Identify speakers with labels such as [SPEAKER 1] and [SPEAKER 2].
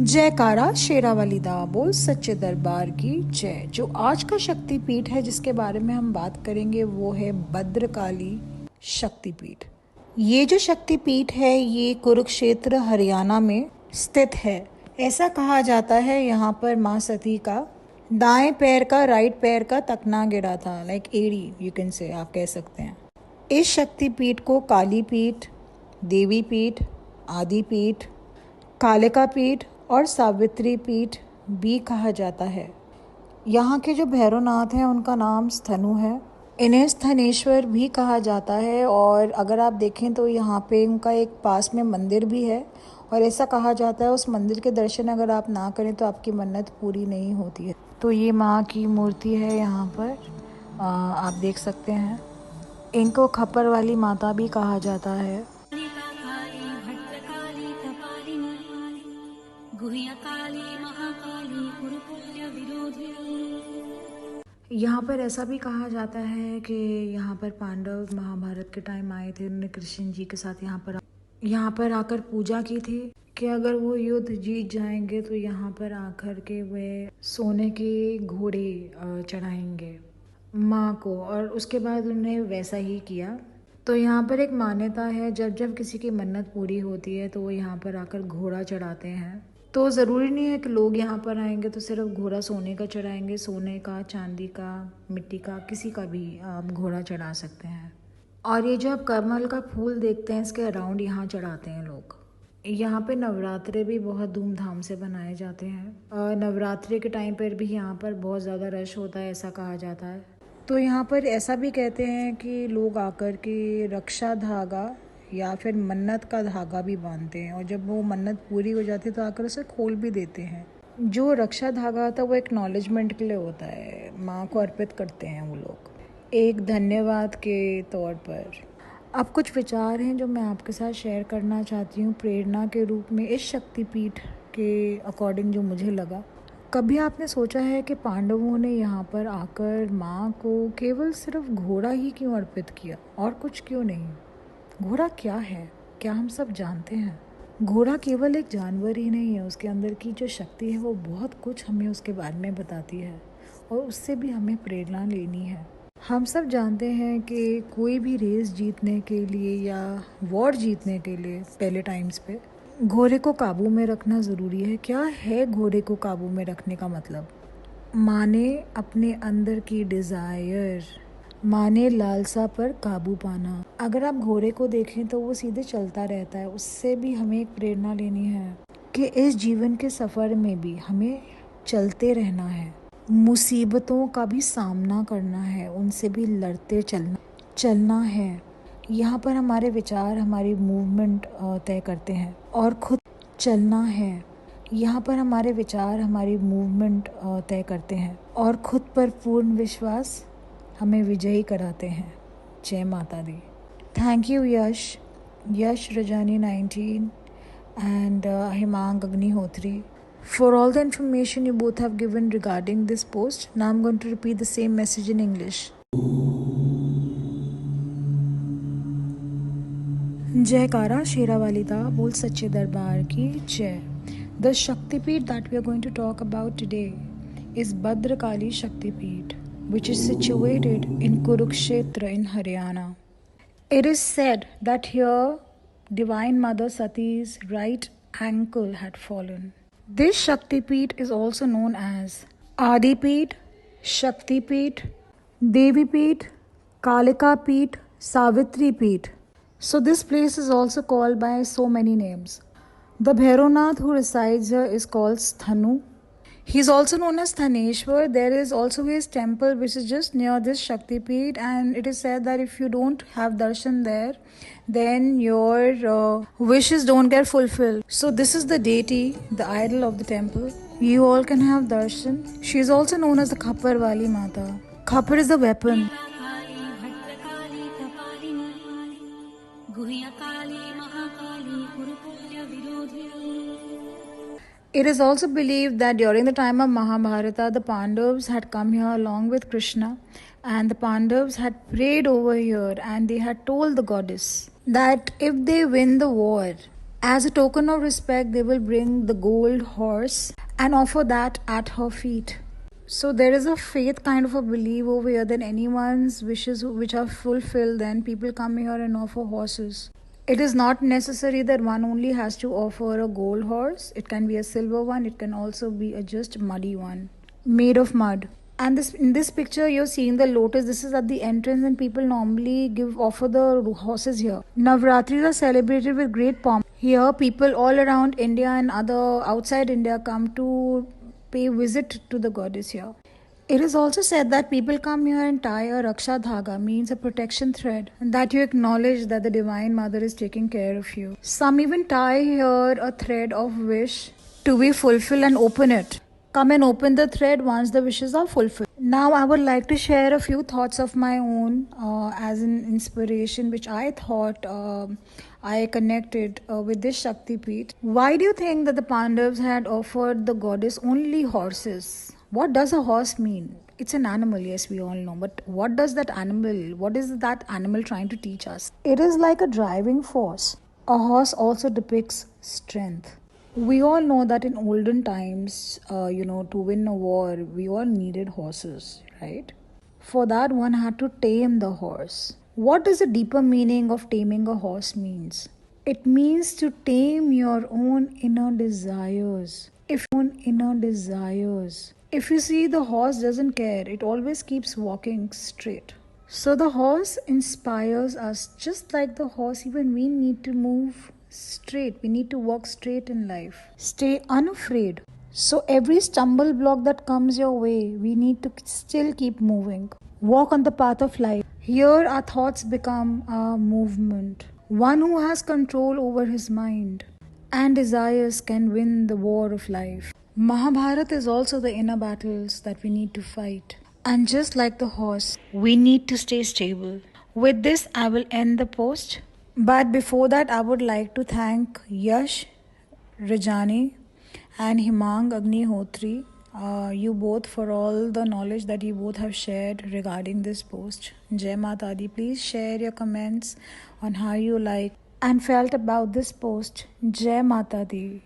[SPEAKER 1] जयकारा शेरावाली दा बोल सच्चे दरबार की जय। जो आज का शक्तिपीठ है जिसके बारे में हम बात करेंगे वो है भद्रकाली शक्तिपीठ। ये जो शक्तिपीठ है ये कुरुक्षेत्र हरियाणा में स्थित है। ऐसा कहा जाता है यहाँ पर माँ सती का दाएं पैर का राइट पैर का तकना गिरा था, लाइक एड़ी यू कैन से, आप कह सकते हैं। इस शक्तिपीठ को काली पीठ, देवी पीठ, आदि पीठ, कालिका पीठ और सावित्री पीठ भी कहा जाता है। यहाँ के जो भैरवनाथ हैं उनका नाम स्थनु है। इन्हें स्थनेश्वर भी कहा जाता है और अगर आप देखें तो यहाँ पे उनका एक पास में मंदिर भी है और ऐसा कहा जाता है उस मंदिर के दर्शन अगर आप ना करें तो आपकी मन्नत पूरी नहीं होती है। तो ये माँ की मूर्ति है यहाँ पर, आप देख सकते हैं। इनको खप्पर वाली माता भी कहा जाता है। यहाँ पर ऐसा भी कहा जाता है कि यहाँ पर पांडव महाभारत के टाइम आए थे, उन्होंने कृष्ण जी के साथ यहाँ पर आकर पूजा की थी कि अगर वो युद्ध जीत जाएंगे तो यहाँ पर आकर के वे सोने के घोड़े चढ़ाएंगे माँ को, और उसके बाद उन्होंने वैसा ही किया। तो यहाँ पर एक मान्यता है जब जब किसी की मन्नत पूरी होती है तो वो यहाँ पर आकर घोड़ा चढ़ाते हैं। तो ज़रूरी नहीं है कि लोग यहाँ पर आएंगे तो सिर्फ घोड़ा सोने का चढ़ाएंगे, सोने का, चांदी का, मिट्टी का, किसी का भी आप घोड़ा चढ़ा सकते हैं। और ये जो आप कमल का फूल देखते हैं इसके अराउंड यहाँ चढ़ाते हैं लोग। यहाँ पे नवरात्रे भी बहुत धूमधाम से बनाए जाते हैं और नवरात्रि के टाइम पर भी यहाँ पर बहुत ज़्यादा रश होता है, ऐसा कहा जाता है। तो यहाँ पर ऐसा भी कहते हैं कि लोग आकर के रक्षा धागा या फिर मन्नत का धागा भी बांधते हैं और जब वो मन्नत पूरी हो जाती है तो आकर उसे खोल भी देते हैं। जो रक्षा धागा होता है वो एक्नॉलेजमेंट के लिए होता है, माँ को अर्पित करते हैं वो लोग एक धन्यवाद के तौर पर। अब कुछ विचार हैं जो मैं आपके साथ शेयर करना चाहती हूँ प्रेरणा के रूप में इस शक्तिपीठ के अकॉर्डिंग जो मुझे लगा। कभी आपने सोचा है कि पांडवों ने यहाँ पर आकर माँ को केवल सिर्फ घोड़ा ही क्यों अर्पित किया और कुछ क्यों नहीं? घोड़ा क्या है, क्या हम सब जानते हैं? घोड़ा केवल एक जानवर ही नहीं है, उसके अंदर की जो शक्ति है वो बहुत कुछ हमें उसके बारे में बताती है और उससे भी हमें प्रेरणा लेनी है। हम सब जानते हैं कि कोई भी रेस जीतने के लिए या वॉर जीतने के लिए पहले टाइम्स पे घोड़े को काबू में रखना ज़रूरी है। क्या है घोड़े को काबू में रखने का मतलब? माने अपने अंदर की डिज़ायर, माने लालसा पर काबू पाना। अगर आप घोड़े को देखें तो वो सीधे चलता रहता है, उससे भी हमें एक प्रेरणा लेनी है कि इस जीवन के सफ़र में भी हमें चलते रहना है, मुसीबतों का भी सामना करना है, उनसे भी लड़ते चलना है। यहाँ पर हमारे विचार हमारी मूवमेंट तय करते हैं और खुद चलना है। यहाँ पर हमारे विचार हमारी मूवमेंट तय करते हैं और खुद पर पूर्ण विश्वास हमें विजयी कराते हैं। जय माता दी। Thank you Yash Rajani 19 and Himang Agnihotri for all the information you both have given regarding this post. Now I'm going to repeat the same message in English. जयकारा शेरावाली दा बोल सच्चे दरबार की जय। The Shaktipeeth that we are going to talk about today is Bhadrakali Shaktipeeth, which is situated in Kurukshetra in Haryana. It is said that here Divine Mother Sati's right ankle had fallen. This Shaktipeeth is also known as Adipeeth, Shaktipeeth, Devipeeth, Kalika Peeth, Savitri Peeth. So this place is also called by so many names. The Bhairavnath who resides here is called Sthanu. He is also known as Thaneshwar. There is also his temple which is just near this Shaktipeeth, and it is said that if you don't have darshan there, then your wishes don't get fulfilled. So this is the deity, the idol of the temple. You all can have darshan. She is also known as the Khappar Wali Mata. Khappar is the weapon. It is also believed that during the time of Mahabharata, the Pandavas had come here along with Krishna, and the Pandavas had prayed over here and they had told the goddess that if they win the war As a token of respect, they will bring the gold horse and offer that at her feet. So there is a faith kind of a belief over here that anyone's wishes which are fulfilled, then people come here and offer horses. It is not necessary that one only has to offer a gold horse. It can be a silver one. It can also be a just muddy one, made of mud. And this in this picture you're seeing the lotus. This is at the entrance, and people normally offer the horses here. Navratris are celebrated with great pomp. Here, people all around India and other outside India come to pay visit to the goddess here. It is also said that people come here and tie a Raksha Dhaga, means a protection thread, and that you acknowledge that the Divine Mother is taking care of you. Some even tie here a thread of wish to be fulfilled and open it. Come and open the thread once the wishes are fulfilled. Now, I would like to share a few thoughts of my own as an inspiration, which I thought I connected with this Shakti Peeth. Why do you think that the Pandavas had offered the goddess only horses? What does a horse mean? It's an animal, yes, we all know. But what is that animal trying to teach us? It is like a driving force. A horse also depicts strength. We all know that in olden times, to win a war, we all needed horses, right? For that, one had to tame the horse. What does the deeper meaning of taming a horse means? It means to tame your own inner desires. If you see, the horse doesn't care, it always keeps walking straight. So the horse inspires us. Just like the horse, even we need to move straight. We need to walk straight in life. Stay unafraid. So every stumble block that comes your way, we need to still keep moving. Walk on the path of life. Here our thoughts become a movement. One who has control over his mind and desires can win the war of life. Mahabharata is also the inner battles that we need to fight. And just like the horse, we need to stay stable. With this, I will end the post. But before that, I would like to thank Yash Rajani and Himang Agnihotri, you both, for all the knowledge that you both have shared regarding this post. Jai Mata Di. Please share your comments on how you like and felt about this post. Jai Mata Di.